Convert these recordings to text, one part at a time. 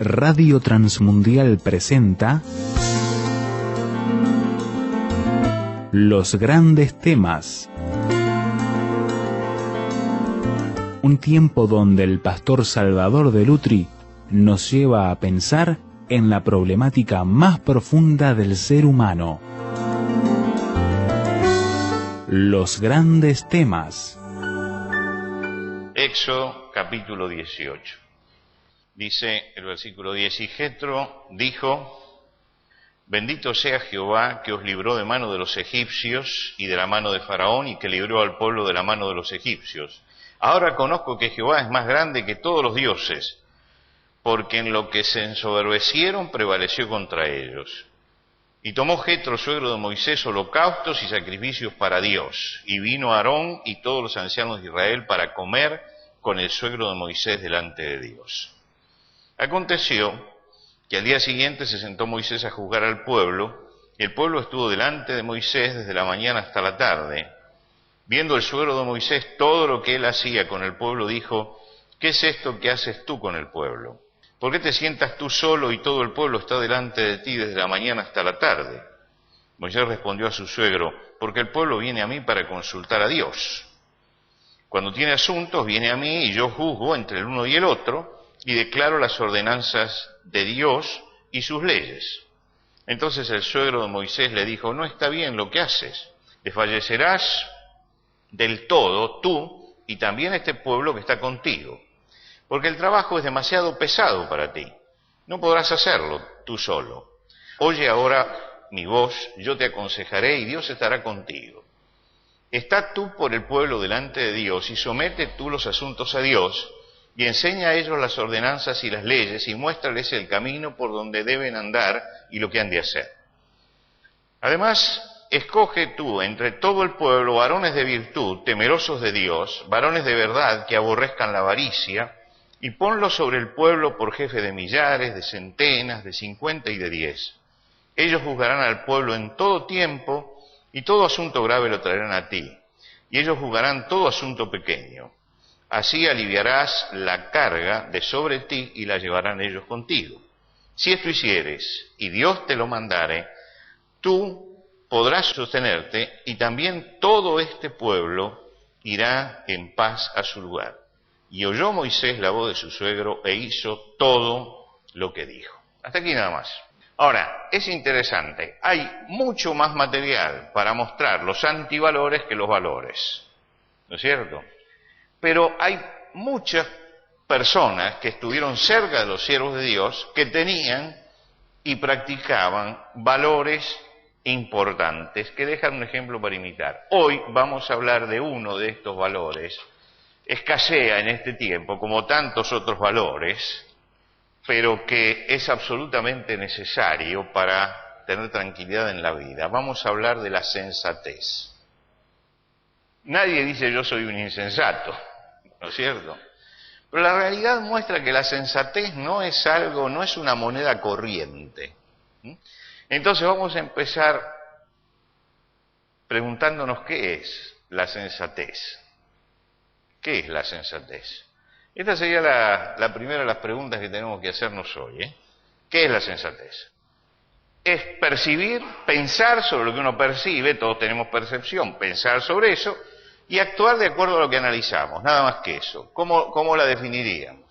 Radio Transmundial presenta Los Grandes Temas. Un tiempo donde el pastor Salvador de Lutri nos lleva a pensar en la problemática más profunda del ser humano. Los Grandes Temas. Éxodo capítulo 18. Dice el versículo 10, y Jetro dijo: bendito sea Jehová, que os libró de mano de los egipcios y de la mano de Faraón, y que libró al pueblo de la mano de los egipcios. Ahora conozco que Jehová es más grande que todos los dioses, porque en lo que se ensoberbecieron prevaleció contra ellos. Y tomó Jetro, suegro de Moisés, holocaustos y sacrificios para Dios. Y vino Aarón y todos los ancianos de Israel para comer con el suegro de Moisés delante de Dios. Aconteció que al día siguiente se sentó Moisés a juzgar al pueblo, y el pueblo estuvo delante de Moisés desde la mañana hasta la tarde. Viendo el suegro de Moisés todo lo que él hacía con el pueblo, dijo: ¿qué es esto que haces tú con el pueblo? ¿Por qué te sientas tú solo y todo el pueblo está delante de ti desde la mañana hasta la tarde? Moisés respondió a su suegro: porque el pueblo viene a mí para consultar a Dios. Cuando tiene asuntos, viene a mí y yo juzgo entre el uno y el otro y declaro las ordenanzas de Dios y sus leyes. Entonces el suegro de Moisés le dijo: no está bien lo que haces, desfallecerás del todo tú y también este pueblo que está contigo, porque el trabajo es demasiado pesado para ti, no podrás hacerlo tú solo. Oye ahora mi voz, yo te aconsejaré y Dios estará contigo. Está tú por el pueblo delante de Dios y somete tú los asuntos a Dios y enseña a ellos las ordenanzas y las leyes y muéstrales el camino por donde deben andar y lo que han de hacer. Además, escoge tú entre todo el pueblo varones de virtud, temerosos de Dios, varones de verdad que aborrezcan la avaricia, y ponlos sobre el pueblo por jefe de millares, de centenas, de 50 y de 10. Ellos juzgarán al pueblo en todo tiempo, y todo asunto grave lo traerán a ti, y ellos juzgarán todo asunto pequeño. Así aliviarás la carga de sobre ti, y la llevarán ellos contigo. Si esto hicieres, y Dios te lo mandare, tú podrás sostenerte, y también todo este pueblo irá en paz a su lugar. Y oyó Moisés la voz de su suegro e hizo todo lo que dijo. Hasta aquí nada más. Ahora, es interesante, hay mucho más material para mostrar los antivalores que los valores, ¿no es cierto? Pero hay muchas personas que estuvieron cerca de los siervos de Dios que tenían y practicaban valores importantes que dejan un ejemplo para imitar. Hoy vamos a hablar de uno de estos valores. Escasea en este tiempo, como tantos otros valores, pero que es absolutamente necesario para tener tranquilidad en la vida. Vamos a hablar de la sensatez. Nadie dice yo soy un insensato, ¿no es cierto? Pero la realidad muestra que la sensatez no es algo, no es una moneda corriente. Entonces vamos a empezar preguntándonos qué es la sensatez. ¿Qué es la sensatez? Esta sería la primera de las preguntas que tenemos que hacernos hoy. ¿Qué es la sensatez? Es percibir, pensar sobre lo que uno percibe, todos tenemos percepción, pensar sobre eso y actuar de acuerdo a lo que analizamos, nada más que eso. ¿Cómo la definiríamos?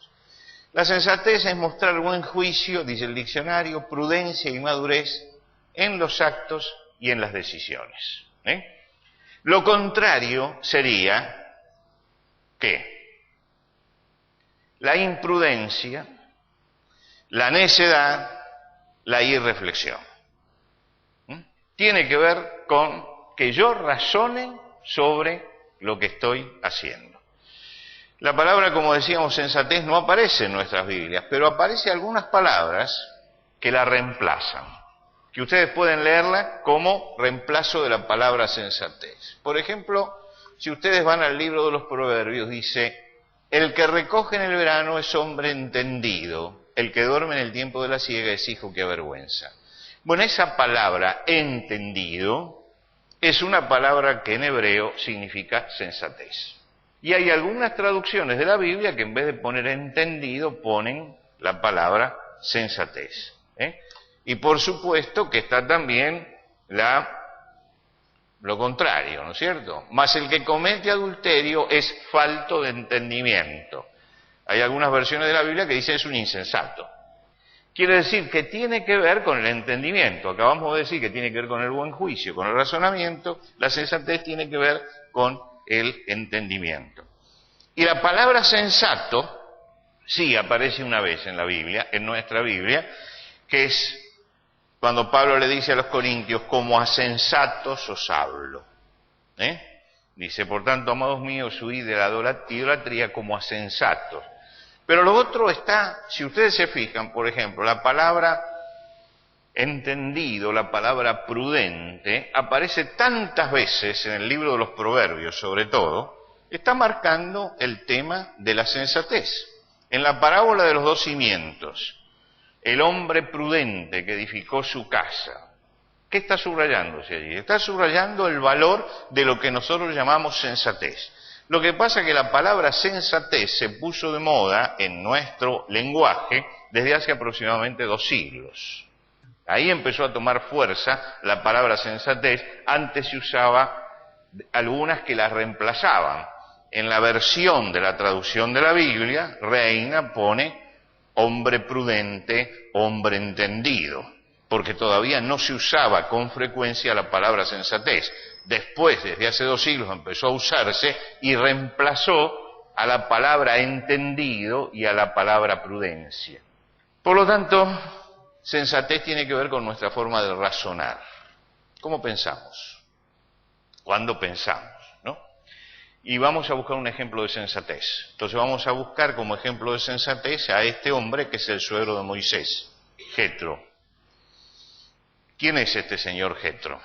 La sensatez es mostrar buen juicio, dice el diccionario, prudencia y madurez en los actos y en las decisiones. Lo contrario sería, ¿qué? La imprudencia, la necedad, la irreflexión. Tiene que ver con que yo razone sobre lo que estoy haciendo. La palabra, como decíamos, sensatez no aparece en nuestras Biblias, pero aparece algunas palabras que la reemplazan, que ustedes pueden leerla como reemplazo de la palabra sensatez. Por ejemplo, si ustedes van al libro de los Proverbios, dice: el que recoge en el verano es hombre entendido, el que duerme en el tiempo de la siega es hijo que avergüenza. Bueno, esa palabra entendido es una palabra que en hebreo significa sensatez. Y hay algunas traducciones de la Biblia que en vez de poner entendido ponen la palabra sensatez. Y por supuesto que está también lo contrario, ¿no es cierto? Mas el que comete adulterio es falto de entendimiento. Hay algunas versiones de la Biblia que dicen es un insensato. Quiere decir que tiene que ver con el entendimiento. Acabamos de decir que tiene que ver con el buen juicio, con el razonamiento. La sensatez tiene que ver con el entendimiento. Y la palabra sensato sí aparece una vez en la Biblia, en nuestra Biblia, que es cuando Pablo le dice a los corintios, como a sensatos os hablo. Dice, por tanto, amados míos, huid de la idolatría como a sensatos. Pero lo otro está, si ustedes se fijan, por ejemplo, la palabra entendido, la palabra prudente, aparece tantas veces en el libro de los Proverbios, sobre todo, está marcando el tema de la sensatez. En la parábola de los dos cimientos, el hombre prudente que edificó su casa, ¿qué está subrayándose allí? Está subrayando el valor de lo que nosotros llamamos sensatez. Lo que pasa es que la palabra sensatez se puso de moda en nuestro lenguaje desde hace aproximadamente 2 siglos. Ahí empezó a tomar fuerza la palabra sensatez. Antes se usaba algunas que la reemplazaban. En la versión de la traducción de la Biblia, Reina pone hombre prudente, hombre entendido, porque todavía no se usaba con frecuencia la palabra sensatez. Después, desde hace 2 siglos, empezó a usarse y reemplazó a la palabra entendido y a la palabra prudencia. Por lo tanto, sensatez tiene que ver con nuestra forma de razonar. ¿Cómo pensamos? ¿Cuándo pensamos? ¿No? Y vamos a buscar un ejemplo de sensatez. Entonces vamos a buscar como ejemplo de sensatez a este hombre que es el suegro de Moisés, Jetro. ¿Quién es este señor Jetro?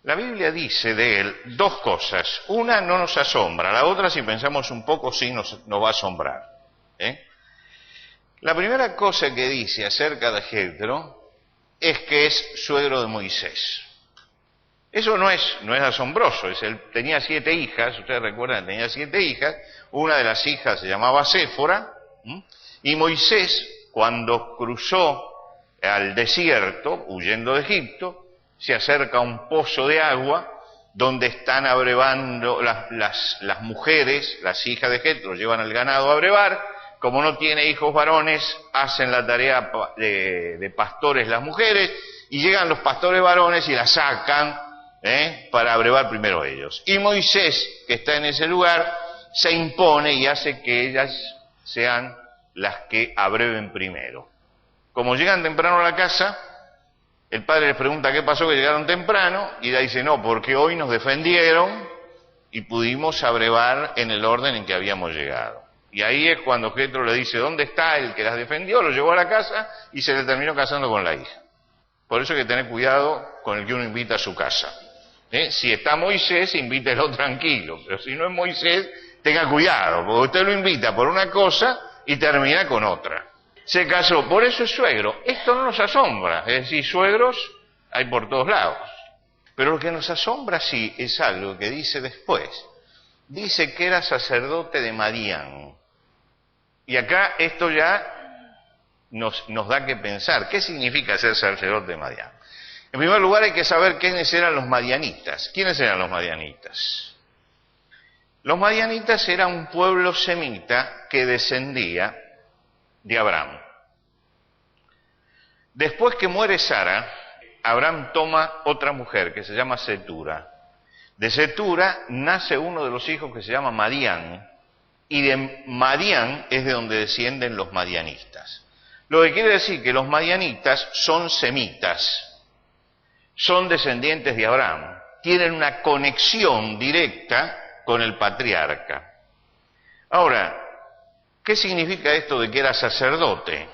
La Biblia dice de él 2 cosas. Una no nos asombra, la otra, si pensamos un poco, sí nos va a asombrar. La primera cosa que dice acerca de Jetro es que es suegro de Moisés. Eso no es asombroso. Él tenía 7 hijas, ustedes recuerdan, tenía 7 hijas. Una de las hijas se llamaba Séfora, y Moisés, cuando cruzó al desierto, huyendo de Egipto, se acerca a un pozo de agua donde están abrevando las mujeres, las hijas de Jetro, llevan el ganado a abrevar. Como no tiene hijos varones, hacen la tarea de pastores las mujeres, y llegan los pastores varones y las sacan para abrevar primero ellos. Y Moisés, que está en ese lugar, se impone y hace que ellas sean las que abreven primero. Como llegan temprano a la casa, el padre les pregunta qué pasó que llegaron temprano, y ella dice, no, porque hoy nos defendieron y pudimos abrevar en el orden en que habíamos llegado. Y ahí es cuando Jetro le dice, ¿dónde está el que las defendió? Lo llevó a la casa y se le terminó casando con la hija. Por eso hay que tener cuidado con el que uno invita a su casa. Si está Moisés, invítelo tranquilo, pero si no es Moisés, tenga cuidado, porque usted lo invita por una cosa y termina con otra. Se casó, por eso es suegro. Esto no nos asombra, es decir, suegros hay por todos lados. Pero lo que nos asombra sí es algo que dice después. Dice que era sacerdote de Madián. Y acá esto ya nos da que pensar. ¿Qué significa ser sacerdote de Madián? En primer lugar hay que saber quiénes eran los madianitas. ¿Quiénes eran los madianitas? Los madianitas eran un pueblo semita que descendía de Abraham. Después que muere Sara, Abraham toma otra mujer que se llama Cetura. De Cetura nace uno de los hijos que se llama Madián, y de Madián es de donde descienden los madianitas. Lo que quiere decir que los madianitas son semitas, son descendientes de Abraham, tienen una conexión directa con el patriarca. Ahora, ¿qué significa esto de que era sacerdote?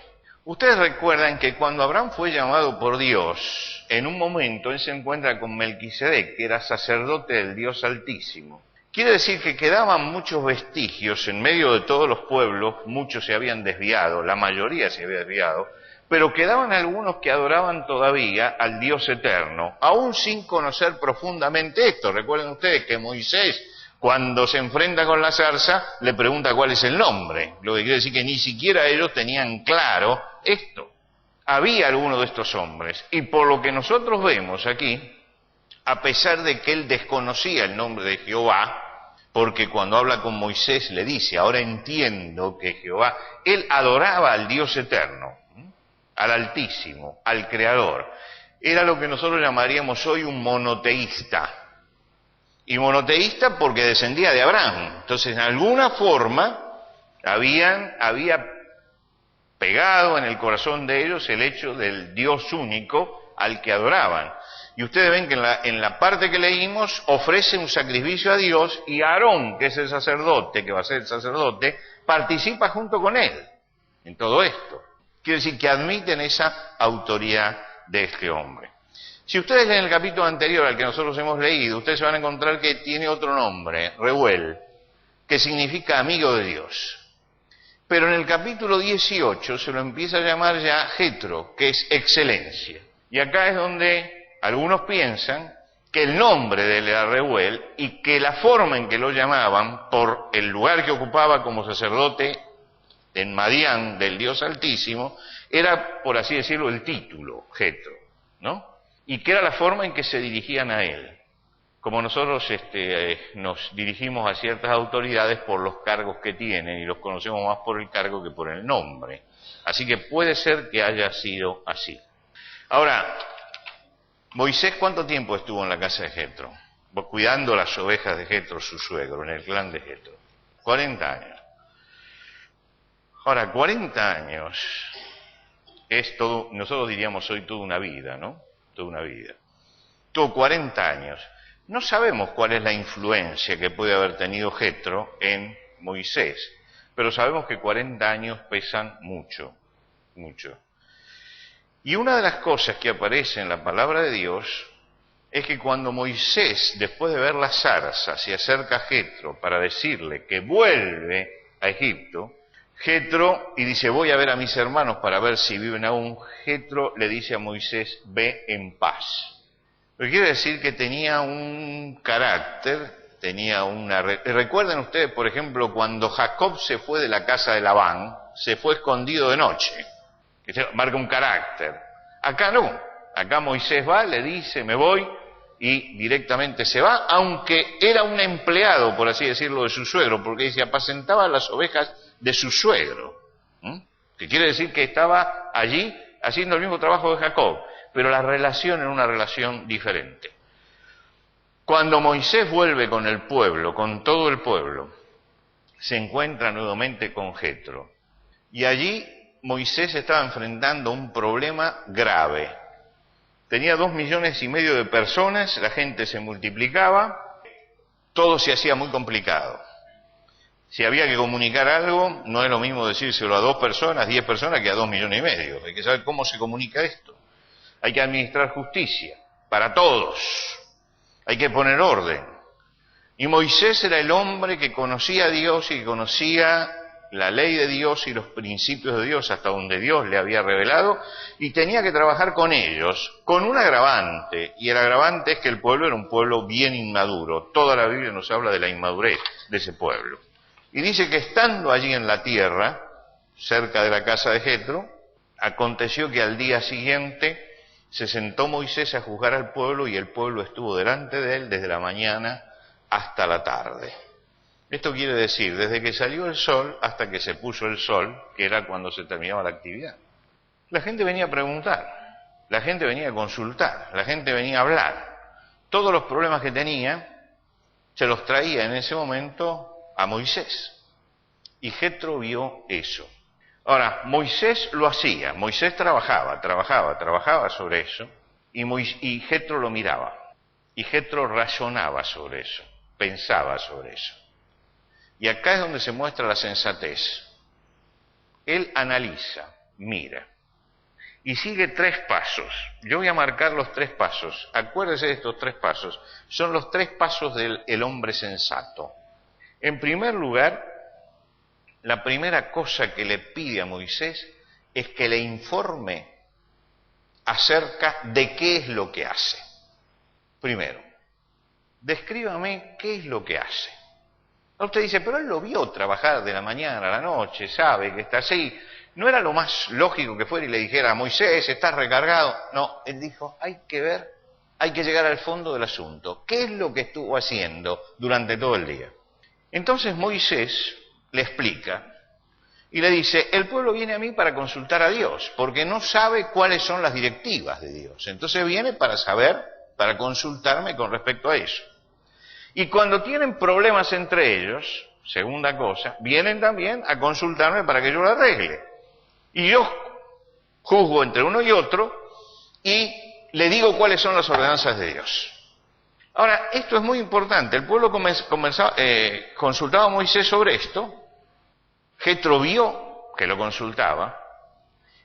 Ustedes recuerdan que cuando Abraham fue llamado por Dios, en un momento él se encuentra con Melquisedec, que era sacerdote del Dios Altísimo. Quiere decir que quedaban muchos vestigios en medio de todos los pueblos, muchos se habían desviado, la mayoría se había desviado, pero quedaban algunos que adoraban todavía al Dios eterno, aún sin conocer profundamente esto. Recuerden ustedes que Moisés, Cuando se enfrenta con la zarza, le pregunta cuál es el nombre, lo que quiere decir que ni siquiera ellos tenían claro esto. Había alguno de estos hombres, y por lo que nosotros vemos aquí, a pesar de que él desconocía el nombre de Jehová, porque cuando habla con Moisés le dice, ahora entiendo que Jehová, él adoraba al Dios eterno, al Altísimo, al Creador. Era lo que nosotros llamaríamos hoy un monoteísta. Y monoteísta porque descendía de Abraham. Entonces, en alguna forma, había pegado en el corazón de ellos el hecho del Dios único al que adoraban. Y ustedes ven que en la parte que leímos, ofrece un sacrificio a Dios, y Aarón, que es el sacerdote, que va a ser el sacerdote, participa junto con él en todo esto. Quiere decir que admiten esa autoridad de este hombre. Si ustedes leen el capítulo anterior al que nosotros hemos leído, ustedes se van a encontrar que tiene otro nombre, Reuel, que significa amigo de Dios. Pero en el capítulo 18 se lo empieza a llamar ya Jetro, que es excelencia. Y acá es donde algunos piensan que el nombre de él era Reuel y que la forma en que lo llamaban, por el lugar que ocupaba como sacerdote en Madián del Dios Altísimo, era, por así decirlo, el título, Jetro, ¿no? Y que era la forma en que se dirigían a él, como nosotros nos dirigimos a ciertas autoridades por los cargos que tienen, y los conocemos más por el cargo que por el nombre. Así que puede ser que haya sido así. Ahora, Moisés, ¿cuánto tiempo estuvo en la casa de Jetro? Cuidando las ovejas de Jetro, su suegro, en el clan de Jetro. 40 años. Ahora, 40 años es todo, nosotros diríamos hoy toda una vida, ¿no? Toda una vida. Tuvo 40 años. No sabemos cuál es la influencia que puede haber tenido Jetro en Moisés, pero sabemos que 40 años pesan mucho, mucho. Y una de las cosas que aparece en la palabra de Dios es que cuando Moisés, después de ver la zarza, se acerca a Jetro para decirle que vuelve a Egipto, Jetro, y dice, voy a ver a mis hermanos para ver si viven aún, Jetro le dice a Moisés, ve en paz. Lo que quiere decir que tenía un carácter, tenía una... Recuerden ustedes, por ejemplo, cuando Jacob se fue de la casa de Labán, se fue escondido de noche, que marca un carácter. Acá no, acá Moisés va, le dice, me voy, y directamente se va, aunque era un empleado, por así decirlo, de su suegro, porque dice, apacentaba las ovejas de su suegro, que quiere decir que estaba allí haciendo el mismo trabajo de Jacob, pero la relación era una relación diferente. Cuando Moisés vuelve con el pueblo, con todo el pueblo, se encuentra nuevamente con Jetro, y allí Moisés estaba enfrentando un problema grave. Tenía 2,5 millones de personas, la gente se multiplicaba, todo se hacía muy complicado. Si había que comunicar algo, no es lo mismo decírselo a 2 personas, 10 personas, que a 2,5 millones. Hay que saber cómo se comunica esto. Hay que administrar justicia para todos. Hay que poner orden. Y Moisés era el hombre que conocía a Dios y que conocía la ley de Dios y los principios de Dios hasta donde Dios le había revelado, y tenía que trabajar con ellos, con un agravante, y el agravante es que el pueblo era un pueblo bien inmaduro. Toda la Biblia nos habla de la inmadurez de ese pueblo. Y dice que estando allí en la tierra, cerca de la casa de Jetro, aconteció que al día siguiente se sentó Moisés a juzgar al pueblo, y el pueblo estuvo delante de él desde la mañana hasta la tarde. Esto quiere decir, desde que salió el sol hasta que se puso el sol, que era cuando se terminaba la actividad. La gente venía a preguntar, la gente venía a consultar, la gente venía a hablar. Todos los problemas que tenía se los traía en ese momento a Moisés. Y Jetro vio eso. Ahora, Moisés lo hacía, Moisés trabajaba sobre eso, y Jetro lo miraba. Y Jetro razonaba sobre eso, pensaba sobre eso. Y acá es donde se muestra la sensatez. Él analiza, mira, y sigue 3 pasos. Yo voy a marcar los 3 pasos. Acuérdese de estos 3 pasos. Son los 3 pasos del hombre sensato. En primer lugar, la primera cosa que le pide a Moisés es que le informe acerca de qué es lo que hace. Primero, descríbame qué es lo que hace. Usted dice, pero él lo vio trabajar de la mañana a la noche, sabe que está así. ¿No era lo más lógico que fuera y le dijera a Moisés, estás recargado? No, él dijo, hay que ver, hay que llegar al fondo del asunto. ¿Qué es lo que estuvo haciendo durante todo el día? Entonces Moisés le explica y le dice, el pueblo viene a mí para consultar a Dios, porque no sabe cuáles son las directivas de Dios. Entonces viene para saber, para consultarme con respecto a eso. Y cuando tienen problemas entre ellos, segunda cosa, vienen también a consultarme para que yo lo arregle. Y yo juzgo entre uno y otro y le digo cuáles son las ordenanzas de Dios. Ahora, esto es muy importante. El pueblo consultaba a Moisés sobre esto. Jetro vio que lo consultaba,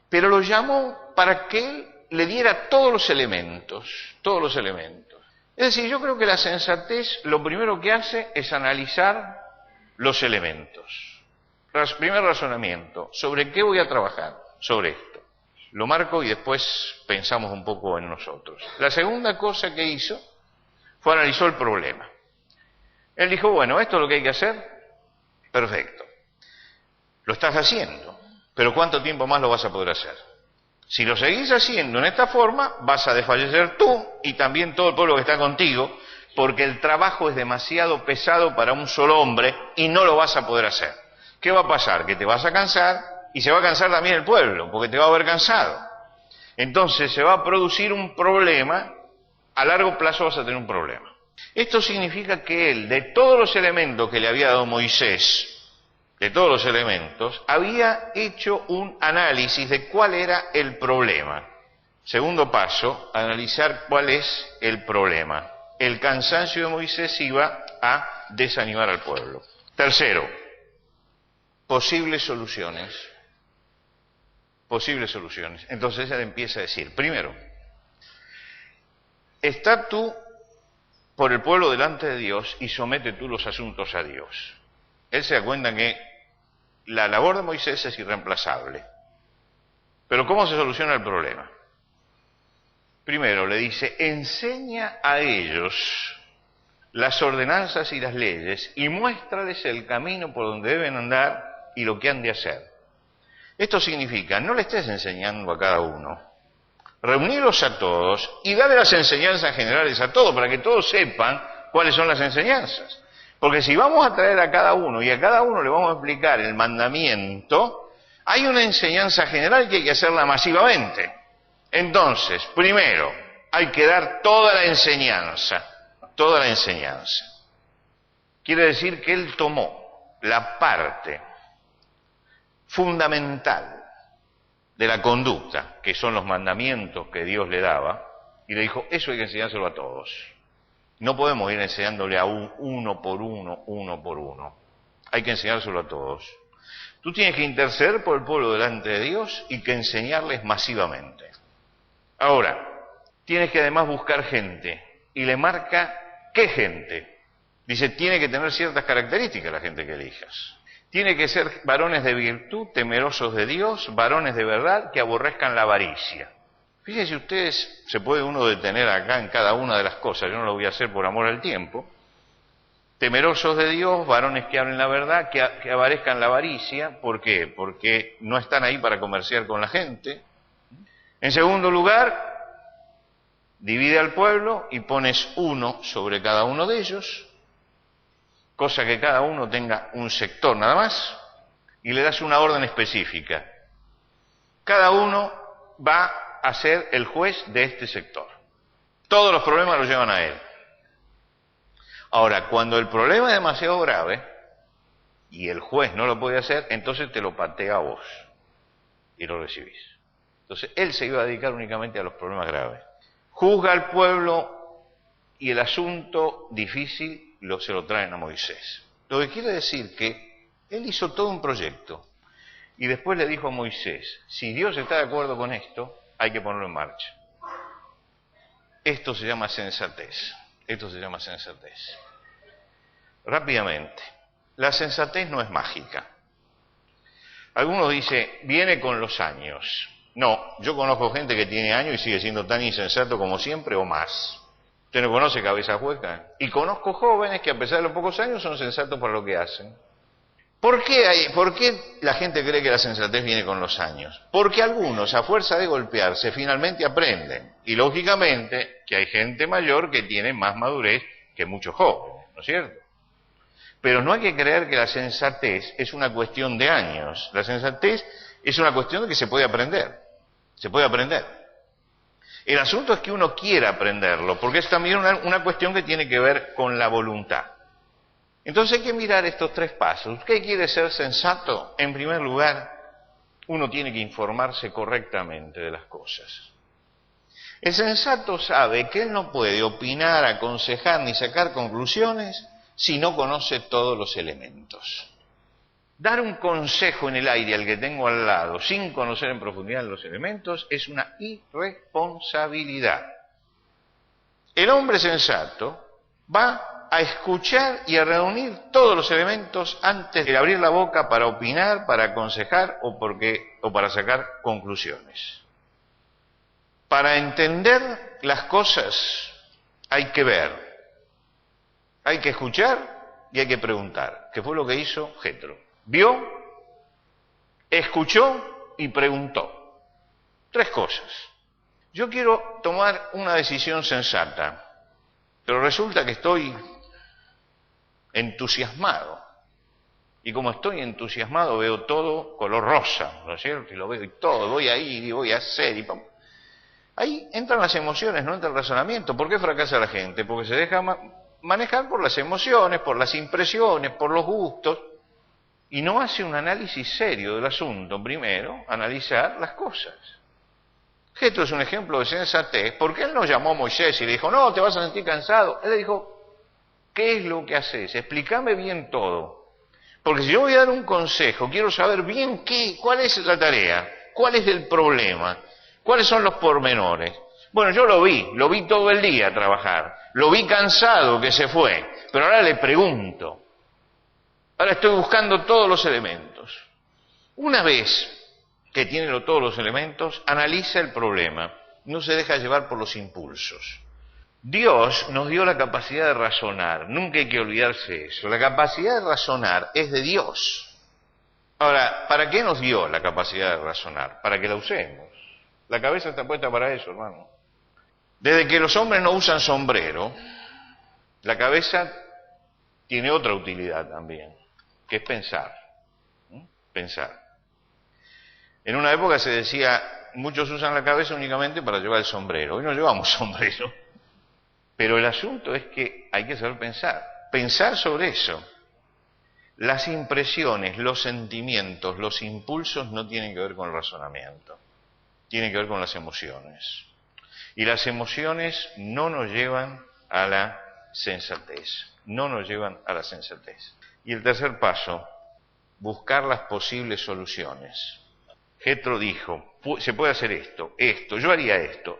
pero lo llamó para que él le diera todos los elementos, todos los elementos. Es decir, yo creo que la sensatez lo primero que hace es analizar los elementos. Primer razonamiento, ¿sobre qué voy a trabajar? Sobre esto. Lo marco y después pensamos un poco en nosotros. La segunda cosa que hizo fue analizar el problema. Él dijo, bueno, esto es lo que hay que hacer, perfecto. Lo estás haciendo, pero ¿cuánto tiempo más lo vas a poder hacer? Si lo seguís haciendo en esta forma, vas a desfallecer tú y también todo el pueblo que está contigo, porque el trabajo es demasiado pesado para un solo hombre y no lo vas a poder hacer. ¿Qué va a pasar? Que te vas a cansar y se va a cansar también el pueblo, porque te va a haber cansado. Entonces se va a producir un problema, a largo plazo vas a tener un problema. Esto significa que él, de todos los elementos que le había dado Moisés, de todos los elementos, había hecho un análisis de cuál era el problema. Segundo paso, analizar cuál es el problema. El cansancio de Moisés iba a desanimar al pueblo. Tercero, posibles soluciones. Posibles soluciones. Entonces él empieza a decir, primero, está tú por el pueblo delante de Dios y somete tú los asuntos a Dios. Él se da cuenta que la labor de Moisés es irreemplazable. Pero ¿cómo se soluciona el problema? Primero le dice, enseña a ellos las ordenanzas y las leyes y muéstrales el camino por donde deben andar y lo que han de hacer. Esto significa, no le estés enseñando a cada uno, reunirlos a todos y darle las enseñanzas generales a todos para que todos sepan cuáles son las enseñanzas. Porque si vamos a traer a cada uno y a cada uno le vamos a explicar el mandamiento, hay una enseñanza general que hay que hacerla masivamente. Entonces, primero, hay que dar toda la enseñanza, toda la enseñanza. Quiere decir que él tomó la parte fundamental de la conducta, que son los mandamientos que Dios le daba, y le dijo, eso hay que enseñárselo a todos. No podemos ir enseñándole a uno por uno. Hay que enseñárselo a todos. Tú tienes que interceder por el pueblo delante de Dios y que enseñarles masivamente. Ahora, tienes que además buscar gente. Y le marca, ¿qué gente? Dice, tiene que tener ciertas características la gente que elijas. Tiene que ser varones de virtud, temerosos de Dios, varones de verdad, que aborrezcan la avaricia. Fíjense ustedes, se puede uno detener acá en cada una de las cosas, yo no lo voy a hacer por amor al tiempo. Temerosos de Dios, varones que hablen la verdad, que aborrezcan la avaricia. ¿Por qué? Porque no están ahí para comerciar con la gente. En segundo lugar, divide al pueblo y pones uno sobre cada uno de ellos, cosa que cada uno tenga un sector nada más, y le das una orden específica. Cada uno va a ser el juez de este sector. Todos los problemas los llevan a él. Ahora, cuando el problema es demasiado grave y el juez no lo puede hacer, entonces te lo patea a vos y lo recibís. Entonces, él se iba a dedicar únicamente a los problemas graves. Juzga al pueblo y el asunto difícil se lo traen a Moisés. Lo que quiere decir que él hizo todo un proyecto y después le dijo a Moisés, si Dios está de acuerdo con esto, hay que ponerlo en marcha. Esto se llama sensatez. Esto se llama sensatez. Rápidamente, la sensatez no es mágica. Algunos dicen, viene con los años. No, yo conozco gente que tiene años y sigue siendo tan insensato como siempre o más. ¿Usted no conoce cabeza hueca? Y conozco jóvenes que a pesar de los pocos años son sensatos para lo que hacen. ¿Por qué la gente cree que la sensatez viene con los años? Porque algunos, a fuerza de golpearse, finalmente aprenden. Y lógicamente que hay gente mayor que tiene más madurez que muchos jóvenes, ¿no es cierto? Pero no hay que creer que la sensatez es una cuestión de años. La sensatez es una cuestión de que se puede aprender. Se puede aprender. El asunto es que uno quiera aprenderlo, porque es también una cuestión que tiene que ver con la voluntad. Entonces hay que mirar estos tres pasos. ¿Usted quiere ser sensato? En primer lugar, uno tiene que informarse correctamente de las cosas. El sensato sabe que él no puede opinar, aconsejar ni sacar conclusiones si no conoce todos los elementos. Dar un consejo en el aire al que tengo al lado sin conocer en profundidad los elementos es una irresponsabilidad. El hombre sensato va a escuchar y a reunir todos los elementos antes de abrir la boca para opinar, para aconsejar o para sacar conclusiones. Para entender las cosas hay que ver, hay que escuchar y hay que preguntar, que fue lo que hizo Jetro. Vio, escuchó y preguntó. Tres cosas. Yo quiero tomar una decisión sensata, pero resulta que estoy entusiasmado. Y como estoy entusiasmado veo todo color rosa, ¿no es cierto? Y lo veo y todo, voy a ir y voy a hacer y pam. Ahí entran las emociones, no entra el razonamiento. ¿Por qué fracasa la gente? Porque se deja manejar por las emociones, por las impresiones, por los gustos, y no hace un análisis serio del asunto. Primero, analizar las cosas. Esto es un ejemplo de sensatez, porque él no llamó a Moisés y le dijo, no, te vas a sentir cansado. Él le dijo, ¿qué es lo que haces? Explícame bien todo. Porque si yo voy a dar un consejo, quiero saber bien cuál es la tarea, cuál es el problema, cuáles son los pormenores. Bueno, yo lo vi todo el día trabajar, lo vi cansado que se fue, pero ahora le pregunto. Ahora estoy buscando todos los elementos. Una vez que tiene todos los elementos, analiza el problema, no se deja llevar por los impulsos. Dios nos dio la capacidad de razonar, nunca hay que olvidarse eso. La capacidad de razonar es de Dios. Ahora, ¿para qué nos dio la capacidad de razonar? Para que la usemos. La cabeza está puesta para eso, hermano. Desde que los hombres no usan sombrero, la cabeza tiene otra utilidad también, que es pensar. Pensar. En una época se decía, muchos usan la cabeza únicamente para llevar el sombrero. Hoy no llevamos sombrero. Pero el asunto es que hay que saber pensar sobre eso. Las impresiones, los sentimientos, los impulsos no tienen que ver con el razonamiento, tienen que ver con las emociones. Y las emociones no nos llevan a la sensatez, no nos llevan a la sensatez. Y el tercer paso, buscar las posibles soluciones. Jetro dijo, se puede hacer esto, yo haría esto,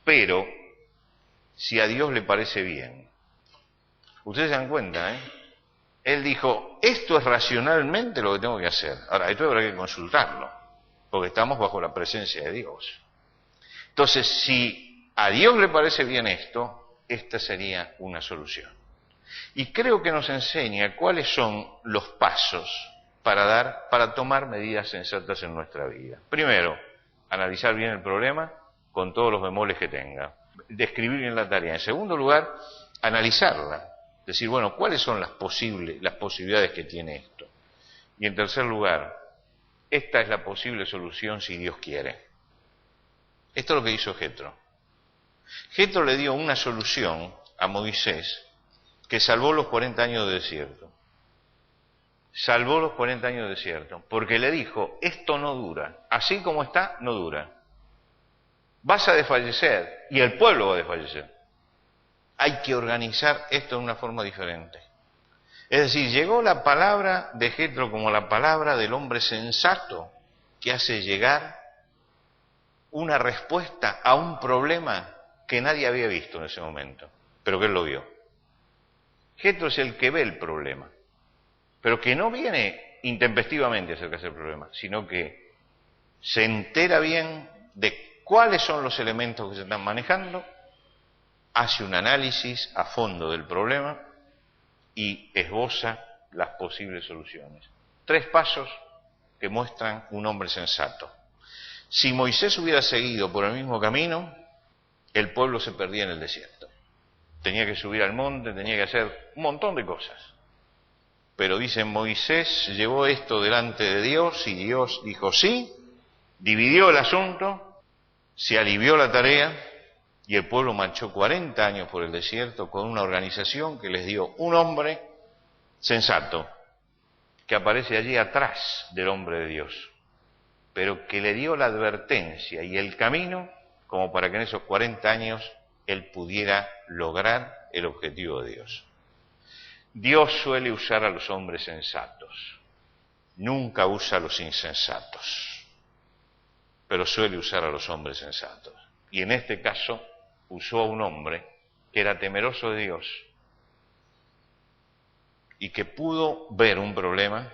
pero si a Dios le parece bien. Ustedes se dan cuenta, ¿eh? Él dijo, esto es racionalmente lo que tengo que hacer. Ahora, esto habrá que consultarlo, porque estamos bajo la presencia de Dios. Entonces, si a Dios le parece bien esto, esta sería una solución. Y creo que nos enseña cuáles son los pasos para tomar medidas sensatas en nuestra vida. Primero, analizar bien el problema con todos los bemoles que tenga. Describir bien la tarea. En segundo lugar, analizarla. Decir, bueno, ¿cuáles son las posibilidades que tiene esto? Y en tercer lugar, esta es la posible solución si Dios quiere. Esto es lo que hizo Jetro. Jetro le dio una solución a Moisés que salvó los 40 años de desierto. Salvó los 40 años de desierto, porque le dijo, esto no dura, así como está, no dura. Vas a desfallecer y el pueblo va a desfallecer. Hay que organizar esto de una forma diferente. Es decir, llegó la palabra de Jetro como la palabra del hombre sensato que hace llegar una respuesta a un problema que nadie había visto en ese momento, pero que él lo vio. Jetro es el que ve el problema, pero que no viene intempestivamente a acercarse al problema, sino que se entera bien de cuáles son los elementos que se están manejando, hace un análisis a fondo del problema y esboza las posibles soluciones. 3 pasos que muestran un hombre sensato. Si Moisés hubiera seguido por el mismo camino, el pueblo se perdía en el desierto. Tenía que subir al monte, tenía que hacer un montón de cosas. Pero dice, Moisés llevó esto delante de Dios y Dios dijo sí, dividió el asunto, se alivió la tarea y el pueblo marchó 40 años por el desierto con una organización que les dio un hombre sensato, que aparece allí atrás del hombre de Dios, pero que le dio la advertencia y el camino como para que en esos 40 años él pudiera lograr el objetivo de Dios. Dios suele usar a los hombres sensatos, nunca usa a los insensatos, pero suele usar a los hombres sensatos. Y en este caso usó a un hombre que era temeroso de Dios y que pudo ver un problema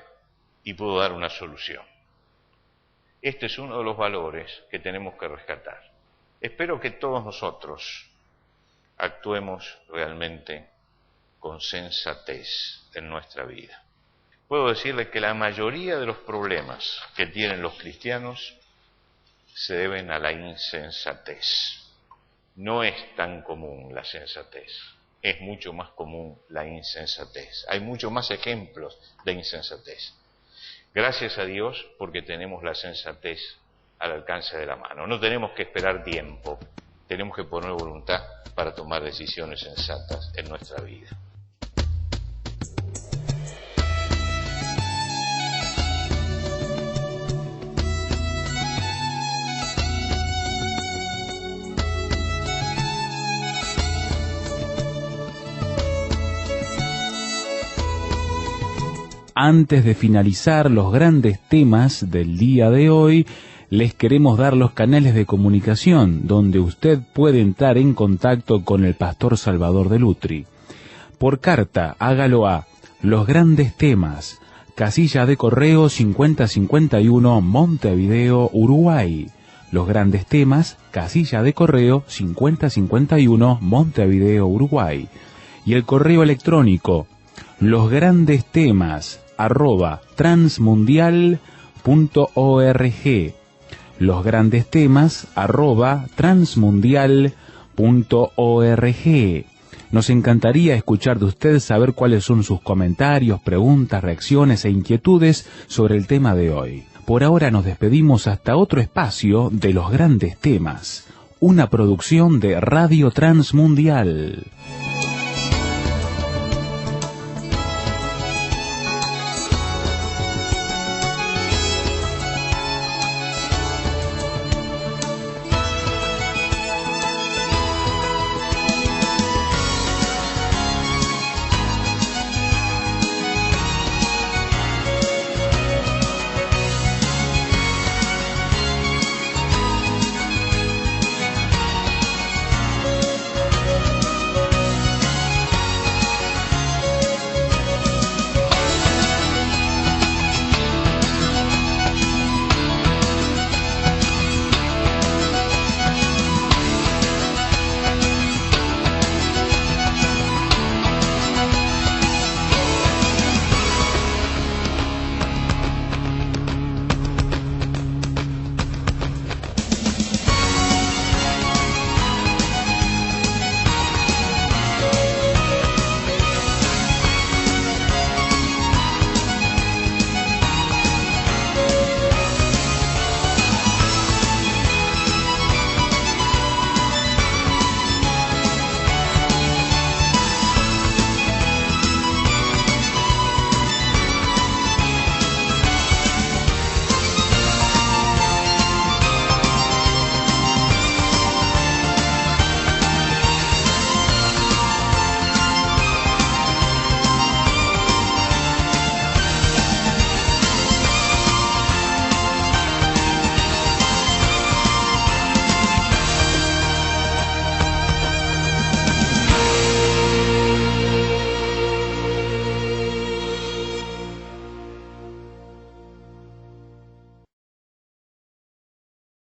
y pudo dar una solución. Este es uno de los valores que tenemos que rescatar. Espero que todos nosotros actuemos realmente con sensatez en nuestra vida. Puedo decirles que la mayoría de los problemas que tienen los cristianos se deben a la insensatez. No es tan común la sensatez, es mucho más común la insensatez. Hay muchos más ejemplos de insensatez. Gracias a Dios porque tenemos la sensatez al alcance de la mano. No tenemos que esperar tiempo, tenemos que poner voluntad para tomar decisiones sensatas en nuestra vida. Antes de finalizar los grandes temas del día de hoy, les queremos dar los canales de comunicación donde usted puede entrar en contacto con el pastor Salvador de Lutri. Por carta, hágalo a Los Grandes Temas, casilla de correo 5051, Montevideo, Uruguay. Los Grandes Temas, casilla de correo 5051, Montevideo, Uruguay. Y el correo electrónico losgrandestemas@transmundial.org. losgrandestemas@transmundial.org. Nos encantaría escuchar de usted, saber cuáles son sus comentarios, preguntas, reacciones e inquietudes sobre el tema de hoy. Por ahora nos despedimos hasta otro espacio de Los Grandes Temas, una producción de Radio Transmundial.